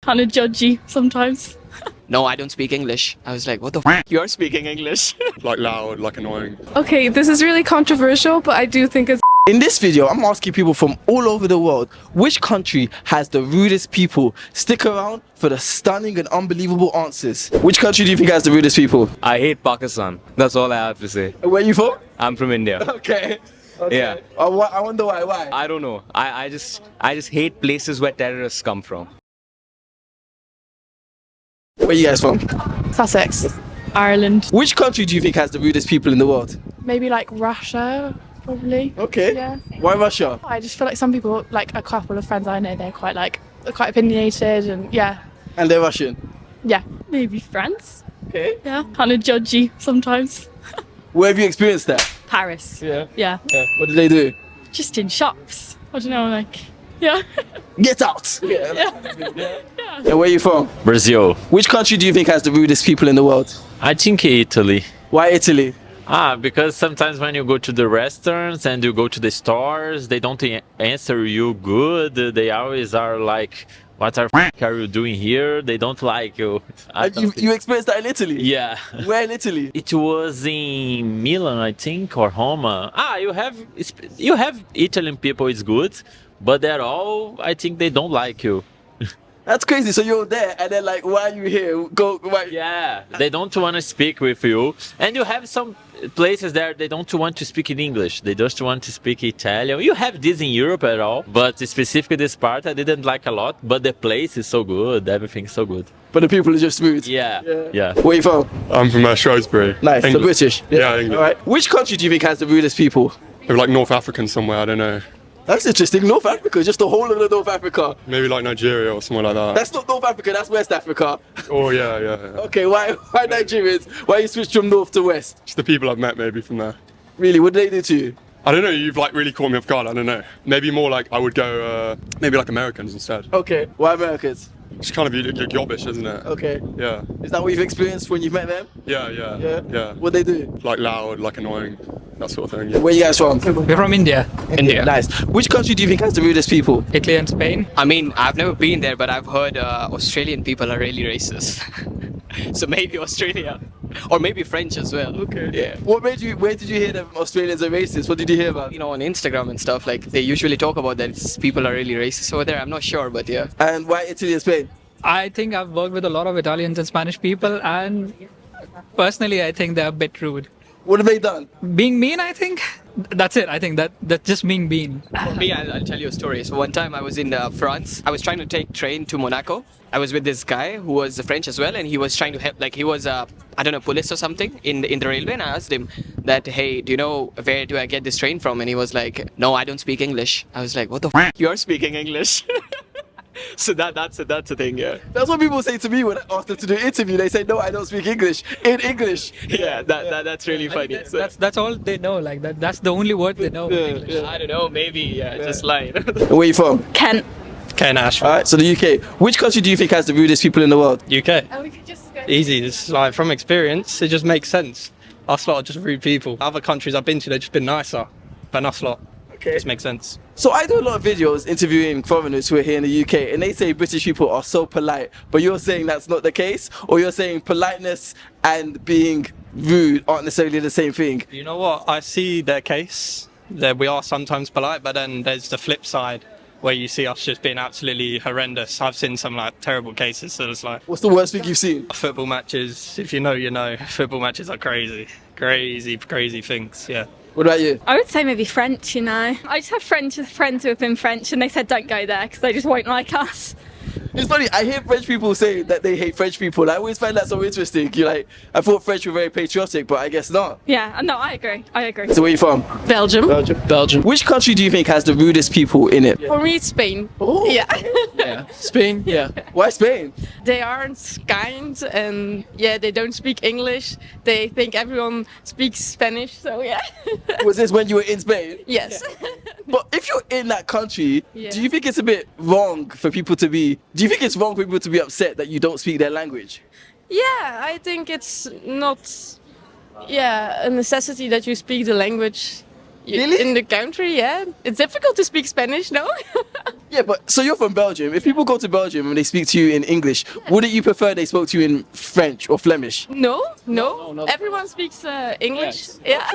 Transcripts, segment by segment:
kind of judgy sometimes. No, I don't speak English. I was like, what the f***? You're speaking English. Like loud, like annoying. Okay, this is really controversial, but I do think it's In this video, I'm asking people from all over the world, which country has the rudest people? Stick around for the stunning and unbelievable answers. Which country do you think has the rudest people? I hate Pakistan. That's all I have to say. Where are you from? I'm from India. Okay. Yeah. I wonder why. Why? I don't know. I just hate places where terrorists come from. Where are you guys from? Sussex. Ireland. Which country do you think has the rudest people in the world? Maybe like Russia, probably. Okay. Yeah. Why Russia? I just feel like some people, like a couple of friends I know, they're quite opinionated and yeah. And they're Russian. Yeah. Maybe France. Okay. Yeah. Kind of judgy sometimes. Where have you experienced that? Paris. Yeah. Yeah. What did they do? Just in shops. I don't know, like, yeah. Get out! Yeah. And where are you from? Brazil. Which country do you think has the rudest people in the world? I think Italy. Why Italy? Because sometimes when you go to the restaurants and you go to the stores, they don't answer you good. They always are like, what are you doing here? They don't like you. You experienced that in Italy? Yeah. Where in Italy? It was in Milan, I think, or Roma. You have Italian people, it's good, but they're all, I think they don't like you. That's crazy. So you're there and then like, why are you here? Yeah, they don't want to speak with you. And you have some places there, they don't want to speak in English. They just want to speak Italian. You have this in Europe at all, but specifically this part I didn't like a lot, but the place is so good, everything's so good. But the people are just rude. Yeah. Where are you from? I'm from Shrewsbury. Nice. So England. British. Yeah, England. All right. Which country do you think has the rudest people? Maybe like North African somewhere, I don't know. That's interesting. North Africa, just the whole of the North Africa. Maybe like Nigeria or somewhere like that. That's not North Africa, that's West Africa. Oh yeah. Okay, why Nigerians? Why you switch from North to West? Just the people I've met maybe from there. Really, what did they do to you? I don't know, you've like really caught me off guard, I don't know. Maybe more like I would go, maybe like Americans instead. Okay, why Americans? It's kind of you're yobbish, isn't it? Okay. Yeah. Is that what you've experienced when you've met them? Yeah. What they do? Like loud, like annoying, that sort of thing. Yeah. Where you guys from? We're from India. Nice. Which country do you think has the rudest people? Italy and Spain. I mean, I've never been there, but I've heard Australian people are really racist. So maybe Australia. Or maybe French as well. Okay. Yeah. Where did you hear that Australians are racist? What did you hear about? You know, on Instagram and stuff, like they usually talk about that people are really racist over there. I'm not sure, but yeah. And why Italy and Spain? I think I've worked with a lot of Italians and Spanish people, and personally, I think they're a bit rude. What have they done? Being mean, I think. That's it. I think that's just being mean. For me, I'll tell you a story. So one time I was in France. I was trying to take train to Monaco. I was with this guy who was French as well, and he was trying to help. Like he was, I don't know, police or something in the railway. And I asked him that, hey, do you know where do I get this train from? And he was like, no, I don't speak English. I was like, what the f***? You're speaking English. So that's the thing, yeah. That's what people say to me when I ask them to do an interview. They say, no, I don't speak English. In English. Yeah, that's really funny. So, That's all they know. Like that's the only word they know. I don't know, maybe, just lying. And where are you from? Kent. Okay, Nash. Alright, so the UK. Which country do you think has the rudest people in the world? UK. And we could just go. Easy. It's like from experience, it just makes sense. Us lot are just rude people. Other countries I've been to, they've just been nicer. But us lot, just makes sense. So I do a lot of videos interviewing foreigners who are here in the UK, and they say British people are so polite, but you're saying that's not the case? Or you're saying politeness and being rude aren't necessarily the same thing? You know what? I see their case, that we are sometimes polite, but then there's the flip side where you see us just being absolutely horrendous. I've seen some like terrible cases, so it's like... What's the worst thing you've seen? Football matches, if you know, you know. Football matches are crazy. Crazy things, yeah. What about you? I would say maybe French, you know. I just have friends who have been French and they said don't go there because they just won't like us. It's funny, I hear French people say that they hate French people. I always find that so interesting. You're like, I thought French were very patriotic, but I guess not. Yeah, no, I agree. So where are you from? Belgium. Belgium. Which country do you think has the rudest people in it? For me, it's Spain. Oh. Yeah. Spain? Yeah. Why Spain? They aren't kind and they don't speak English. They think everyone speaks Spanish, so yeah. Was this when you were in Spain? Yes. But if you're in that country, Yeah. do you think it's a bit wrong for people to be... Do you think it's wrong for people to be upset that you don't speak their language? Yeah, I think it's not a necessity that you speak the language. Really? In the country, yeah. It's difficult to speak Spanish, no? Yeah, but so you're from Belgium. If people go to Belgium and they speak to you in English, wouldn't you prefer they spoke to you in French or Flemish? No, No, no. Everyone speaks English. Yeah.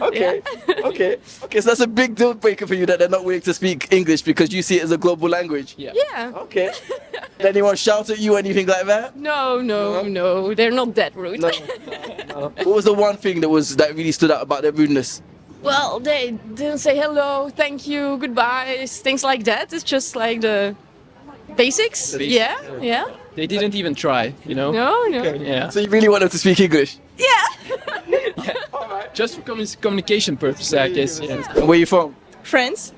Okay, okay, okay. So that's a big deal breaker for you that they're not willing to speak English because you see it as a global language. Yeah. Okay. Did anyone shout at you or anything like that? No. They're not that rude. No. What was the one thing that really stood out about their rudeness? Well, they didn't say hello, thank you, goodbye, things like that. It's just like the basics. Yeah. They didn't even try, you know? No. Yeah. So you really want them to speak English? Just for communication purposes, I guess. Yes. And where are you from? France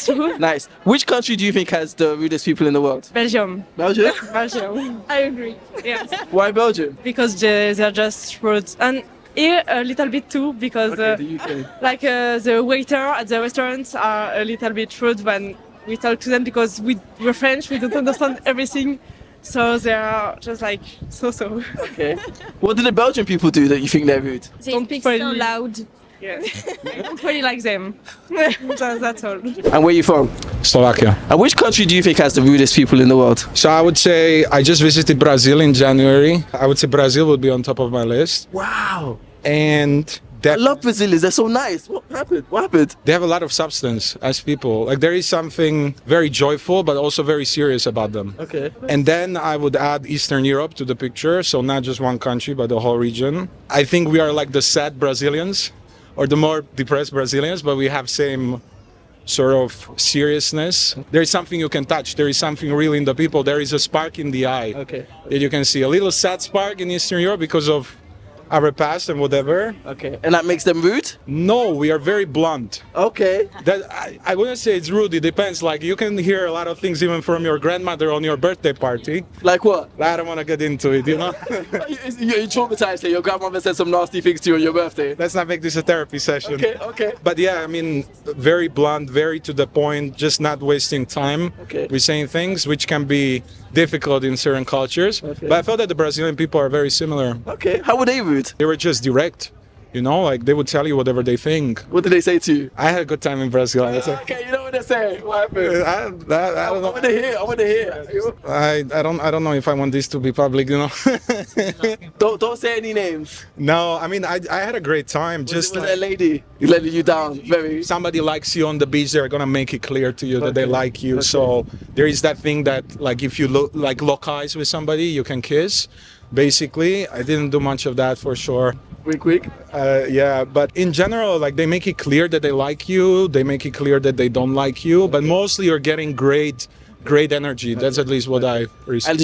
too. Nice. Which country do you think has the rudest people in the world? Belgium. Belgium? Belgium. I agree. Yes. Why Belgium? Because they're just rude. And here a little bit too, because The UK. like the waiter at the restaurants are a little bit rude when we talk to them because we're French, we don't understand everything. So they are just like so. Okay. What do the Belgian people do that you think they're rude? They speak so loud. Yes. I don't really like them. That's all. And where are you from? Slovakia. And which country do you think has the rudest people in the world? So I would say I just visited Brazil in January. I would say Brazil would be on top of my list. Wow. And I love Brazilians. They're so nice. What happened? they have a lot of substance as people. Like there is something very joyful, but also very serious about them. Okay. And then I would add Eastern Europe to the picture. So not just one country, but the whole region. I think we are like the sad Brazilians or the more depressed Brazilians, but we have same sort of seriousness. There is something you can touch. There is something real in the people. There is a spark in the eye Okay. that you can see. A little sad spark in Eastern Europe because of our past and whatever. Okay. And that makes them rude? No, we are very blunt. Okay. That I wouldn't say it's rude. It depends. Like you can hear a lot of things even from your grandmother on your birthday party. Like what? I don't want to get into it, you know. You're traumatized that your grandmother said some nasty things to you on your birthday. Let's not make this a therapy session. Okay. But yeah, I mean, very blunt, very to the point, just not wasting time Okay. with saying things, which can be difficult in certain cultures. Okay. But I felt that the Brazilian people are very similar. Okay. How were they rude? They were just direct, you know, like they would tell you whatever they think. What did they say to you? I had a good time in Brazil. Okay, you know what they say. What happened? I don't know. I want to hear. I don't know if I want this to be public, you know. Don't say any names. No, I mean I had a great time. Just Was like, it a lady letting you down? Very. if somebody likes you on the beach, they're gonna make it clear to you that they like you. So there is that thing that like if you lock eyes with somebody, you can kiss. Basically, I didn't do much of that for sure. Quick. Yeah, but in general, like they make it clear that they like you. They make it clear that they don't like you. But mostly, you're getting great energy. That's at least what I received. And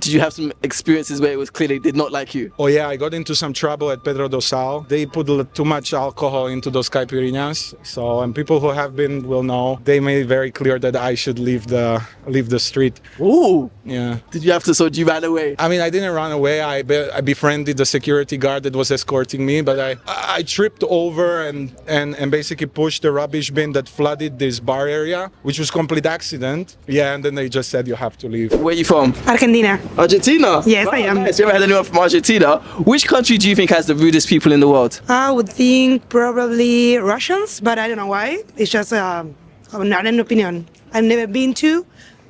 did you have some experiences where it was clear they did not like you? Oh yeah, I got into some trouble at Pedro do Sal. They put too much alcohol into those caipirinhas. So, and people who have been will know. They made it very clear that I should leave the street. Ooh. Yeah. Did you have to? So you ran away? I mean, I didn't run away. I befriended the security guard that was escorting me, but I tripped over and basically pushed the rubbish bin that flooded this bar area, which was complete accident. Yeah, and then they just said you have to leave. Where are you from? Argentina. Argentina? Yes, Wow, I am. Nice. You ever had anyone from Argentina? Which country do you think has the rudest people in the world? I would think probably Russians, but I don't know why. It's just not an opinion. I've never been to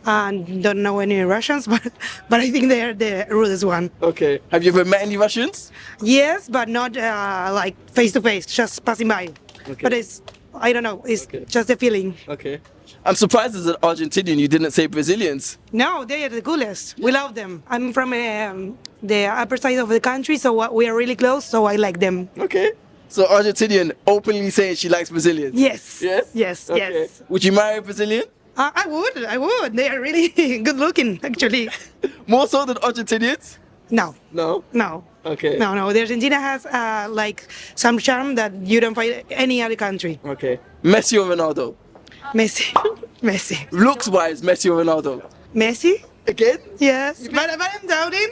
and don't know any Russians, but I think they're the rudest one. Okay. Have you ever met any Russians? Yes, but not like face to face, just passing by. Okay. But I don't know, it's just a feeling. Okay. I'm surprised as an Argentinian you didn't say Brazilians. No, they are the coolest. We love them. I'm from the upper side of the country, so we are really close, so I like them. Okay. So Argentinian openly saying she likes Brazilians. Yes. Yes? Yes, Okay. yes. Would you marry a Brazilian? I would. They are really good looking, actually. More so than Argentinians? No. No? No. Okay. No. The Argentina has like some charm that you don't find any other country. Okay. Messi or Ronaldo? Messi. Looks wise, Messi or Ronaldo? Messi? Again? Yes. But I'm doubting.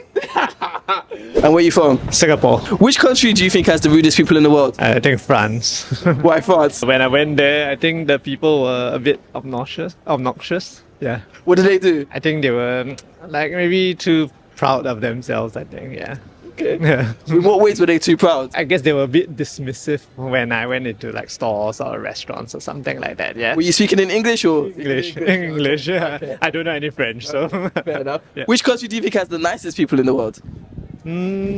And where are you from? Singapore. Which country do you think has the rudest people in the world? I think France. Why France? When I went there, I think the people were a bit obnoxious. Yeah. What did they do? I think they were like maybe too proud of themselves, I think, yeah. Okay. Yeah. In what ways were they too proud? I guess they were a bit dismissive when I went into like stores or restaurants or something like that. Yeah. Were you speaking in English or? English. English. Yeah. Okay. I don't know any French, so. Fair enough. Yeah. Which country do you think has the nicest people in the world?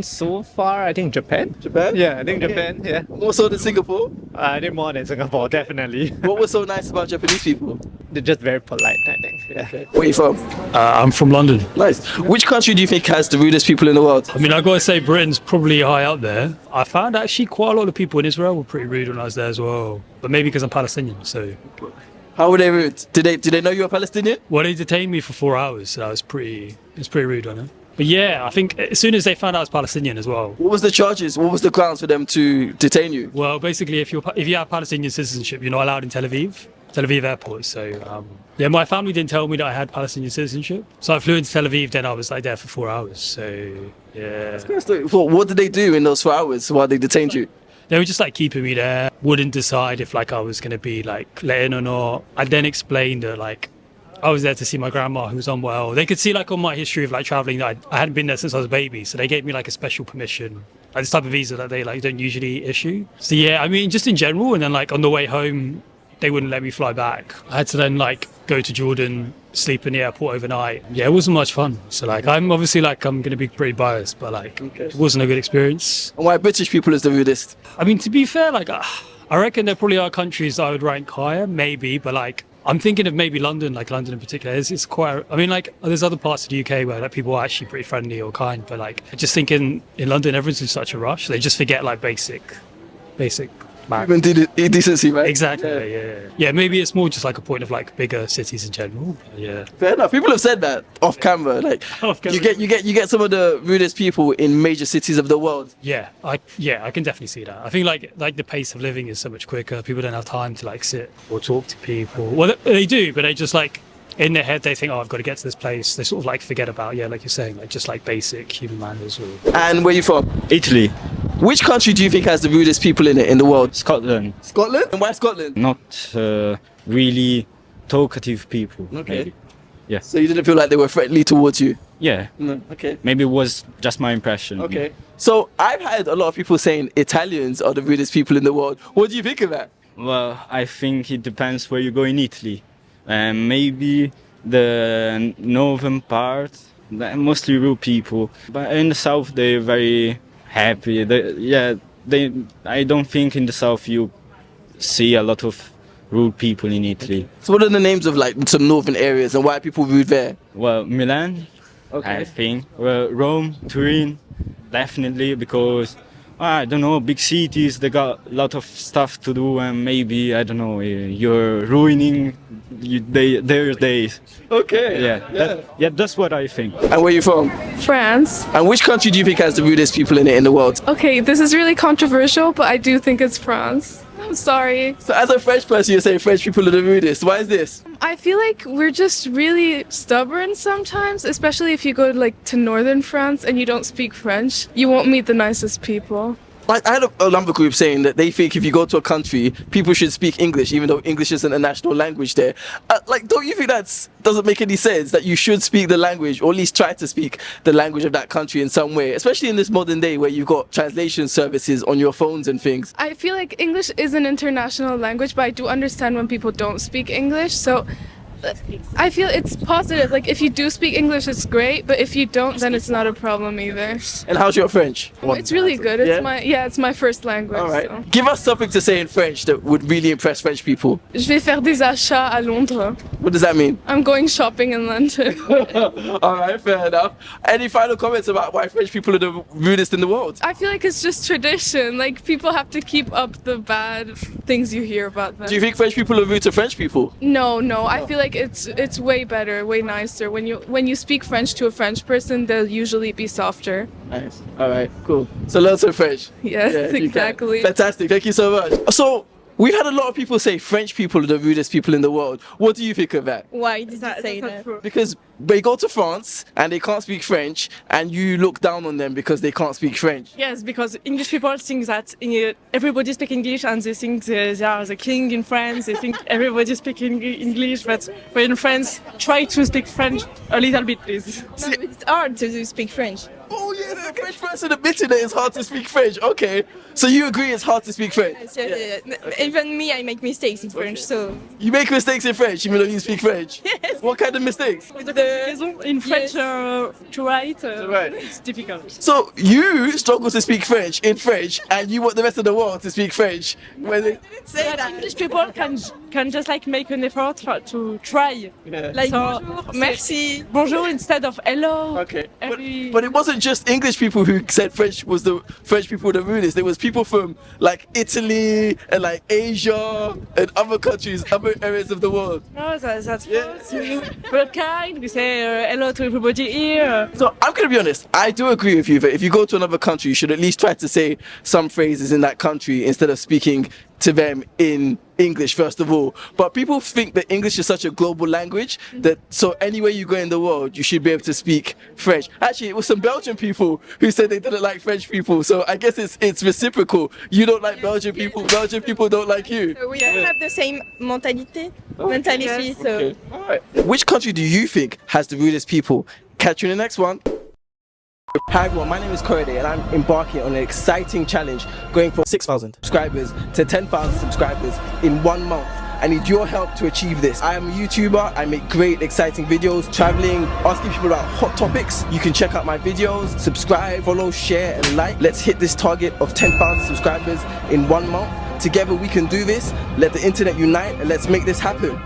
So far, I think Japan. Japan? Yeah, I think Japan. Yeah. More so than Singapore? I think more than Singapore, definitely. What was so nice about Japanese people? They're just very polite, I think. Yeah. Where are you from? I'm from London. Nice. Which country do you think has the rudest people in the world? I mean, I gotta say Britain's probably high up there. I found actually quite a lot of people in Israel were pretty rude when I was there as well. But maybe because I'm Palestinian, so. How were they rude? Did they know you were Palestinian? Well, they detained me for 4 hours, so it was pretty rude on it. But yeah, I think as soon as they found out I was Palestinian as well. What was the charges? What was the grounds for them to detain you? Well, basically, if you have Palestinian citizenship, you're not allowed in Tel Aviv airport. So yeah, my family didn't tell me that I had Palestinian citizenship. So I flew into Tel Aviv, then I was like there for 4 hours. So yeah. What did they do in those 4 hours while they detained you? They were just like keeping me there. Wouldn't decide if like I was gonna be like let in or not. I then explained that like I was there to see my grandma who was unwell. They could see like on my history of like traveling that I hadn't been there since I was a baby. So they gave me like a special permission, like this type of visa that they like don't usually issue. So yeah, I mean just in general. And then like on the way home, they wouldn't let me fly back. I had to then like go to Jordan, sleep in the airport overnight. Yeah, it wasn't much fun. So like I'm obviously like I'm gonna be pretty biased, but like it wasn't a good experience. And why British people is the rudest? I mean, to be fair, like I reckon there probably are countries that I would rank higher, maybe, but like I'm thinking of maybe London, like London in particular. It's quite. I mean, like there's other parts of the UK where like people are actually pretty friendly or kind, but like I just think in London everyone's in such a rush. They just forget like basic. Human decency, right? Exactly. Yeah. Maybe it's more just like a point of like bigger cities in general. Yeah. Fair enough. People have said that off camera. Like you get some of the rudest people in major cities of the world. Yeah, I can definitely see that. I think like the pace of living is so much quicker. People don't have time to like sit or talk to people. Well, they do, but they just like in their head they think, oh, I've got to get to this place. They sort of like forget about like you're saying, like just like basic human manners. And where you from? Italy. Which country do you think has the rudest people in it in the world? Scotland. Scotland? And why Scotland? Not really talkative people. Okay. Maybe. Yeah. So you didn't feel like they were friendly towards you? Yeah. No. Okay. Maybe it was just my impression. Okay. Yeah. So I've had a lot of people saying Italians are the rudest people in the world. What do you think of that? Well, I think it depends where you go in Italy. Maybe the northern part, they're mostly rude people. But in the south, they're very happy. I don't think in the south you see a lot of rude people in Italy. So what are the names of like some northern areas and why are people rude there? Well, Milan, I think. Well, Rome, Turin, definitely, because I don't know, big cities, they got a lot of stuff to do, and maybe, I don't know, you're ruining their days. Okay. Yeah, that's what I think. And where are you from? France. And which country do you think has the rudest people in it in the world? Okay, this is really controversial, but I do think it's France. I'm sorry. So as a French person, you're saying French people are the rudest. Why is this? I feel like we're just really stubborn sometimes, especially if you go to northern France and you don't speak French. You won't meet the nicest people. Like I had a number group saying that they think if you go to a country, people should speak English, even though English isn't a national language there. Like, don't you think that doesn't make any sense? That you should speak the language, or at least try to speak the language of that country in some way, especially in this modern day where you've got translation services on your phones and things. I feel like English is an international language, but I do understand when people don't speak English. So I feel it's positive. Like if you do speak English, it's great, but if you don't, then it's not a problem either. And how's your French? It's really good. It's my first language. All right. So. Give us something to say in French that would really impress French people. Je vais faire des achats à Londres. What does that mean? I'm going shopping in London. All right, fair enough. Any final comments about why French people are the rudest in the world? I feel like it's just tradition. Like people have to keep up the bad things you hear about them. Do you think French people are rude to French people? No. I feel like it's way better, way nicer. When you speak French to a French person, they'll usually be softer. Nice. All right, cool. So learn some French. Yes, exactly. Fantastic. Thank you so much. So we've had a lot of people say French people are the rudest people in the world. What do you think of that? Why did you say that? Because they go to France and they can't speak French, and you look down on them because they can't speak French. Yes, because English people think that everybody speaks English and they think they are the king in France. They think everybody speaks English, but in France, try to speak French a little bit, please. No, it's hard to speak French. Oh yes, a French person admitted that it's hard to speak French. Okay, so you agree it's hard to speak French? Even me, I make mistakes in French, so. You make mistakes in French even though you speak French? Yes. What kind of mistakes? In French, to write, write. it's difficult. So you struggle to speak French in French, and you want the rest of the world to speak French. But English people can just like make an effort to try. Like So, bonjour, merci. Bonjour instead of hello. Okay, but it wasn't just English people who said French was the French people the rudest. There was people from like Italy and like Asia and other countries, other areas of the world. No, that's false. We're kind. We say hello to everybody here. So I'm gonna be honest. I do agree with you that if you go to another country, you should at least try to say some phrases in that country instead of speaking to them in English first of all. But people think that English is such a global language that so anywhere you go in the world you should be able to speak French. Actually, it was some Belgian people who said they didn't like French people, so I guess it's reciprocal. You don't like Belgian people don't like you. So we don't have the same mentality. So. Okay. All right. Which country do you think has the rudest people? Catch you in the next one. Hi everyone, my name is Korede and I'm embarking on an exciting challenge going from 6,000 subscribers to 10,000 subscribers in 1 month. I need your help to achieve this. I am a YouTuber, I make great exciting videos, traveling, asking people about hot topics. You can check out my videos, subscribe, follow, share and like. Let's hit this target of 10,000 subscribers in 1 month. Together we can do this. Let the internet unite and let's make this happen.